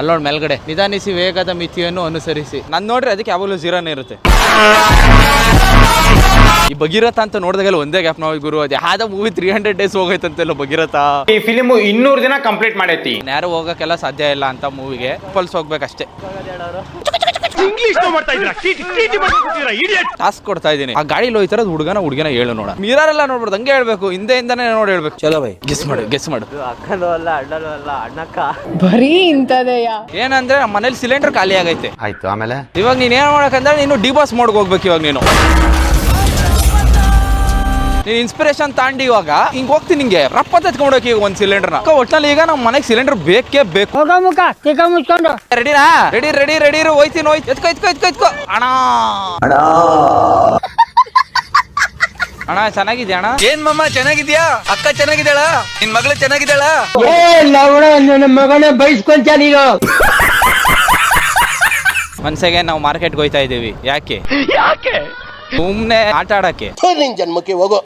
Allowed ಮೇಲ್ಗಡೆ ನಿಧಾನಿಸಿ ವೇಗದ ಮಿತಿಯನ್ನು ಅನುಸರಿಸಿ. ನಾನ್ ನೋಡ್ರಿ ಅದಕ್ಕೆ ಯಾವಾಗಲೂ 0ನೇ ಇರುತ್ತೆ. ಈ ಭಗೀರಥ ಅಂತ ನೋಡಿದಾಗೆಲ್ಲ ಒಂದೇ ಗ್ಯಾಪ್ ನಾವು ಗುರು ಅದು ಯಾವ್ದ ಮೂವಿ 300 days ಹೋಗೈತಂತೆಲ್ಲ ಭಗೀರಥ. ಈ ಫಿಲಿಮ್ 200 ದಿನ ಕಂಪ್ಲೀಟ್ ಮಾಡೈತಿ. ಯಾರು ಹೋಗಕ್ಕೆಲ್ಲ ಸಾಧ್ಯ ಇಲ್ಲ ಅಂತ ಮೂವಿಗೆ ಪಲ್ಸ್ ಹೋಗ್ಬೇಕಷ್ಟೇ. ಟಾಸ್ಕ್ ಕೊಡ್ತಾ ಇದೀನಿ. ಆ ಗಾಡಿಲಿ ಹೋಯ್ತಾರದ್ ಹುಡುಗನ ಹೇಳು ನೋಡ. ಮಿರರೆಲ್ಲ ನೋಡ್ಬಾರ್ದು, ಹಂಗೆ ಹೇಳ್ಬೇಕು, ಹಿಂದೆಯಿಂದಾನೆ ನೋಡಿ ಹೇಳ್ಬೇಕು. ಚಲೋ ಬೈ ಗೆಸ್ ಮಾಡು. ಅಕ್ಕನೂ ಅಲ್ಲ ಅಣ್ಣನೂ ಅಲ್ಲ ಅಣ್ಣಕ್ಕ. ಬರೀ ಇಂತದೆಯ. ಏನಂದ್ರೆ ನಮ್ಮ ಮನೇಲಿ ಸಿಲಿಂಡರ್ ಖಾಲಿ ಆಗೈತೆ. ಆಯ್ತು, ಆಮೇಲೆ ಇವಾಗ ನೀನ್ ಏನ್ ಮಾಡಕಂದ್ರೆ ನೀನು ಡಿಬಾಸ್ ಮೋಡ್ಗೆ ಹೋಗ್ಬೇಕು. ಇವಾಗ ನೀನು ಇನ್ಸ್ಪಿರೇಷನ್ ತಾಂಡಿ ಇವಾಗ ಹಿಂಗ್ ಹೋಗ್ತೀನಿ, ನಿಂಗೆ ರಪ್ಪ ತೆತ್ಕೊಂಡೋಗಿ ಈಗ ಒಂದ್ ಸಿಲಿಂಡರ್ನ. ಒಟ್ನಲ್ಲಿ ಈಗ ನಮ್ಮ ಮನೆಗೆ ಸಿಲಿಂಡರ್ ಬೇಕೇ ಬೇಕು. ಮುಚ್ಕೊಂಡು ರೆಡಿನಾ? ರೆಡಿ ಹೋಯ್ತೀನಿ. ಎತ್ಕೋ ಅಣ್ಣ. ಚೆನ್ನಾಗಿದ್ಯಾ ಅಣ್ಣ? ಏನ್ ಮಮ್ಮ ಚೆನ್ನಾಗಿದ್ಯಾ? ಅಕ್ಕ ಚೆನ್ನಾಗಿದ್ದಾಳ? ನಿನ್ ಮಗಳು ಚೆನ್ನಾಗಿದ್ದಾಳ? ನನ್ನ ಮಗನ ಬೈಸ್ಕೊಂತ ನೀನು. ಮನ್ಸಿಗೆ ನಾವು ಮಾರ್ಕೆಟ್ಗೆ ಹೋಯ್ತಾ ಇದೀವಿ. ಯಾಕೆ? ಸುಮ್ನೆ ಆಟ ಆಡಕ್ಕೆ. ನಿನ್ ಜನ್ಮಕ್ಕೆ ಹೋಗೋ.